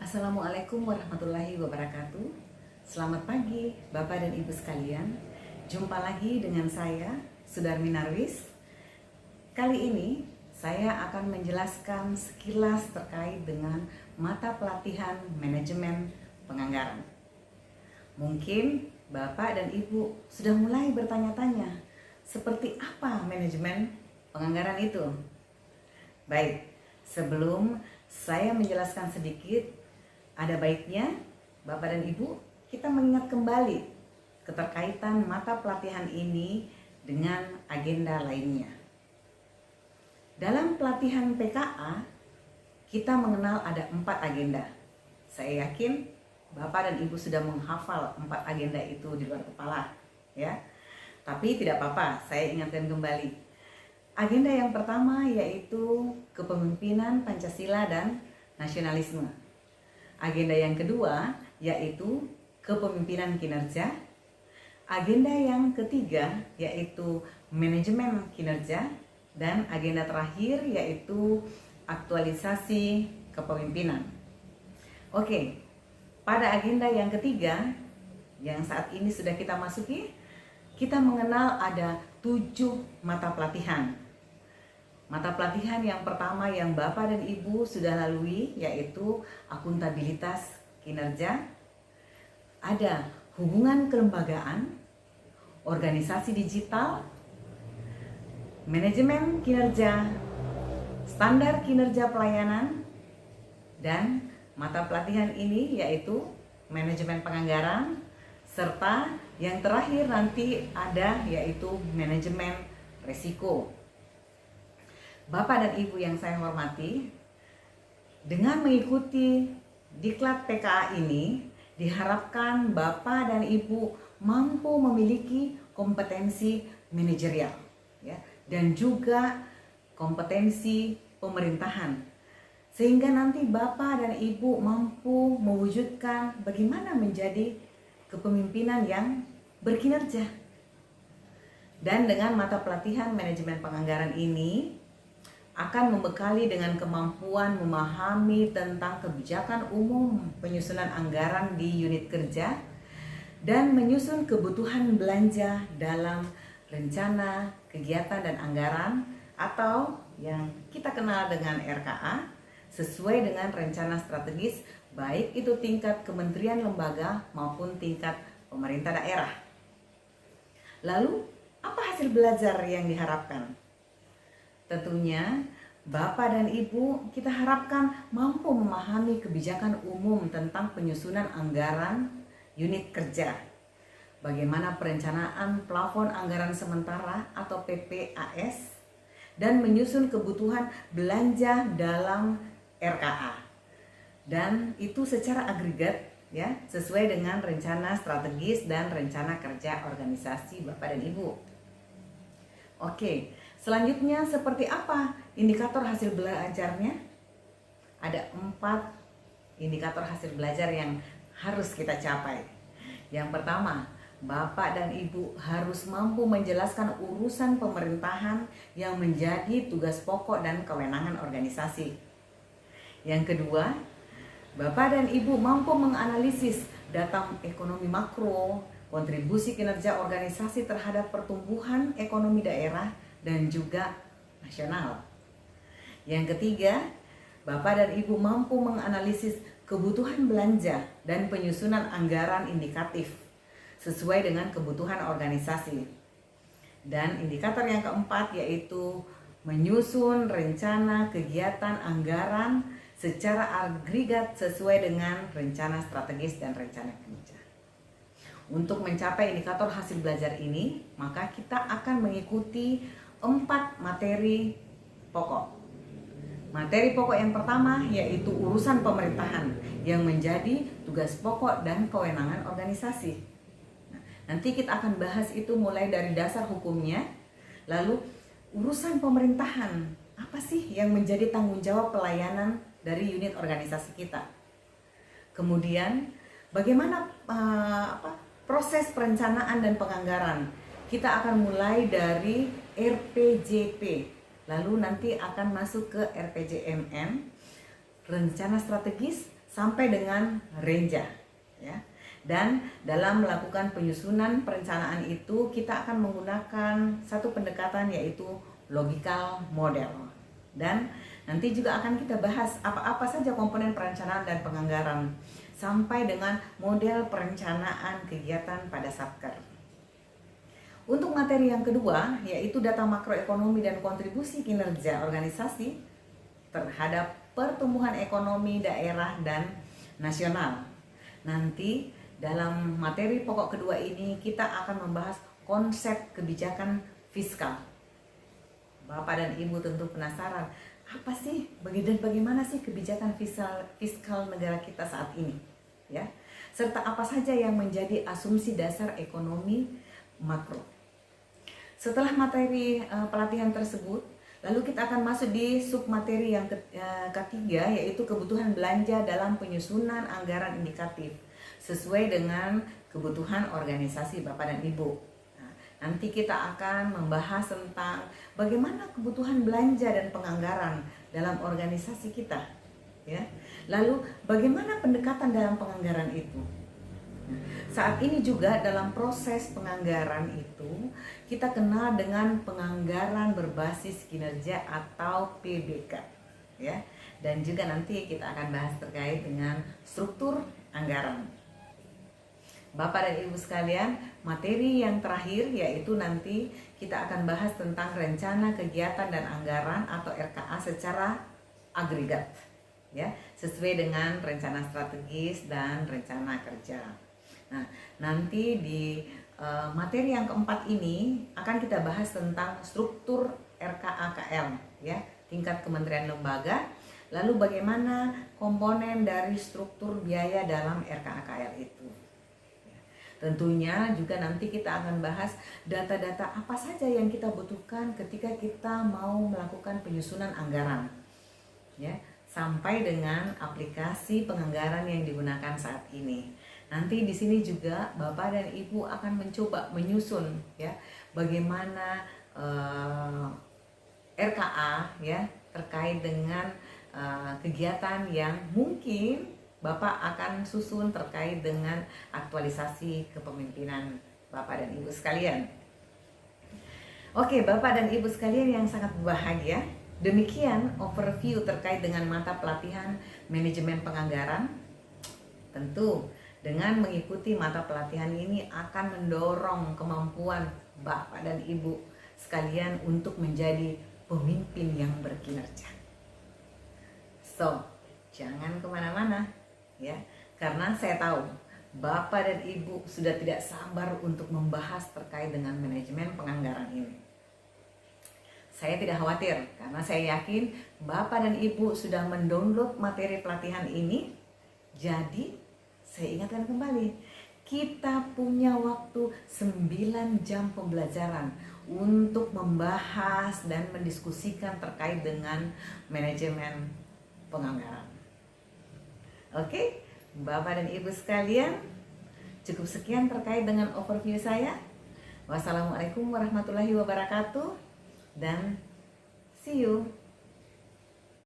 Assalamualaikum warahmatullahi wabarakatuh. Selamat pagi Bapak dan Ibu sekalian. Jumpa lagi dengan saya, Sudarmi Narwis. Kali ini saya akan menjelaskan sekilas terkait dengan mata pelatihan manajemen penganggaran. Mungkin Bapak dan Ibu sudah mulai bertanya-tanya, seperti apa manajemen penganggaran itu? Baik, sebelum saya menjelaskan sedikit, ada baiknya Bapak dan Ibu kita mengingat kembali keterkaitan mata pelatihan ini dengan agenda lainnya. Dalam pelatihan PKA kita mengenal ada 4 agenda. Saya yakin Bapak dan Ibu sudah menghafal 4 agenda itu di luar kepala, ya. Tapi tidak apa-apa, saya ingatkan kembali. Agenda yang pertama yaitu kepemimpinan Pancasila dan nasionalisme. Agenda yang kedua yaitu kepemimpinan kinerja. Agenda yang ketiga yaitu manajemen kinerja. Dan agenda terakhir yaitu aktualisasi kepemimpinan. Oke, pada agenda yang ketiga yang saat ini sudah kita masuki, kita mengenal ada 7 mata pelatihan. Mata pelatihan yang pertama yang Bapak dan Ibu sudah lalui yaitu akuntabilitas kinerja, ada hubungan kelembagaan, organisasi digital, manajemen kinerja, standar kinerja pelayanan, dan mata pelatihan ini yaitu manajemen penganggaran, serta yang terakhir nanti ada yaitu manajemen risiko. Bapak dan Ibu yang saya hormati, dengan mengikuti diklat PKA ini diharapkan Bapak dan Ibu mampu memiliki kompetensi manajerial, ya, dan juga kompetensi pemerintahan, sehingga nanti Bapak dan Ibu mampu mewujudkan bagaimana menjadi kepemimpinan yang berkinerja. Dan dengan mata pelatihan manajemen penganggaran ini akan membekali dengan kemampuan memahami tentang kebijakan umum penyusunan anggaran di unit kerja dan menyusun kebutuhan belanja dalam rencana kegiatan dan anggaran atau yang kita kenal dengan RKA sesuai dengan rencana strategis baik itu tingkat kementerian lembaga maupun tingkat pemerintah daerah. Lalu apa hasil belajar yang diharapkan? Tentunya Bapak dan Ibu kita harapkan mampu memahami kebijakan umum tentang penyusunan anggaran unit kerja, bagaimana perencanaan plafon anggaran sementara atau PPAS, dan menyusun kebutuhan belanja dalam RKA. Dan itu secara agregat, ya, sesuai dengan rencana strategis dan rencana kerja organisasi Bapak dan Ibu. Oke, selanjutnya seperti apa indikator hasil belajarnya? Ada 4 indikator hasil belajar yang harus kita capai. Yang pertama, Bapak dan Ibu harus mampu menjelaskan urusan pemerintahan yang menjadi tugas pokok dan kewenangan organisasi. Yang kedua, Bapak dan Ibu mampu menganalisis data ekonomi makro, kontribusi kinerja organisasi terhadap pertumbuhan ekonomi daerah dan juga nasional. Yang ketiga, Bapak dan Ibu mampu menganalisis kebutuhan belanja dan penyusunan anggaran indikatif sesuai dengan kebutuhan organisasi. Dan indikator yang keempat yaitu menyusun rencana kegiatan anggaran secara agregat sesuai dengan rencana strategis dan rencana kerja. Untuk mencapai indikator hasil belajar ini, maka kita akan mengikuti 4 materi pokok. Materi pokok yang pertama yaitu urusan pemerintahan yang menjadi tugas pokok dan kewenangan organisasi. Nanti kita akan bahas itu mulai dari dasar hukumnya. Lalu urusan pemerintahan, apa sih yang menjadi tanggung jawab pelayanan dari unit organisasi kita? Kemudian bagaimana proses perencanaan dan penganggaran? Kita akan mulai dari RPJP, lalu nanti akan masuk ke RPJMN, rencana strategis sampai dengan renja, ya. Dan dalam melakukan penyusunan perencanaan itu kita akan menggunakan satu pendekatan, yaitu logical model. Dan nanti juga akan kita bahas apa-apa saja komponen perencanaan dan penganggaran sampai dengan model perencanaan kegiatan pada Satker. Untuk materi yang kedua, yaitu data makroekonomi dan kontribusi kinerja organisasi terhadap pertumbuhan ekonomi daerah dan nasional. Nanti dalam materi pokok kedua ini kita akan membahas konsep kebijakan fiskal. Bapak dan Ibu tentu penasaran, apa sih dan bagaimana sih kebijakan fiskal negara kita saat ini, ya? Serta apa saja yang menjadi asumsi dasar ekonomi makro. Setelah materi pelatihan tersebut, lalu kita akan masuk di submateri yang ketiga, yaitu kebutuhan belanja dalam penyusunan anggaran indikatif sesuai dengan kebutuhan organisasi Bapak dan Ibu. Nah, nanti kita akan membahas tentang bagaimana kebutuhan belanja dan penganggaran dalam organisasi kita, ya. Lalu bagaimana pendekatan dalam penganggaran itu? Saat ini juga dalam proses penganggaran itu kita kenal dengan penganggaran berbasis kinerja atau PBK, ya. Dan juga nanti kita akan bahas terkait dengan struktur anggaran. Bapak dan Ibu sekalian, materi yang terakhir yaitu nanti kita akan bahas tentang rencana kegiatan dan anggaran atau RKA secara agregat, ya, sesuai dengan rencana strategis dan rencana kerja. Nah, nanti di materi yang keempat ini akan kita bahas tentang struktur RKA-KL, ya, tingkat kementerian lembaga, lalu bagaimana komponen dari struktur biaya dalam RKA-KL itu. Tentunya juga nanti kita akan bahas data-data apa saja yang kita butuhkan ketika kita mau melakukan penyusunan anggaran, ya, sampai dengan aplikasi penganggaran yang digunakan saat ini. Nanti di sini juga Bapak dan Ibu akan mencoba menyusun, ya, bagaimana RKA, ya, terkait dengan kegiatan yang mungkin Bapak akan susun terkait dengan aktualisasi kepemimpinan Bapak dan Ibu sekalian. Oke, Bapak dan Ibu sekalian yang sangat berbahagia, demikian overview terkait dengan mata pelatihan manajemen penganggaran. Tentu dengan mengikuti mata pelatihan ini akan mendorong kemampuan Bapak dan Ibu sekalian untuk menjadi pemimpin yang berkinerja. So, jangan kemana-mana, ya, karena saya tahu Bapak dan Ibu sudah tidak sabar untuk membahas terkait dengan manajemen penganggaran ini. Saya tidak khawatir karena saya yakin Bapak dan Ibu sudah mendownload materi pelatihan ini. Jadi saya ingatkan kembali, kita punya waktu 9 jam pembelajaran untuk membahas dan mendiskusikan terkait dengan manajemen penganggaran. Oke, Bapak dan Ibu sekalian, cukup sekian terkait dengan overview saya. Wassalamualaikum warahmatullahi wabarakatuh, dan see you.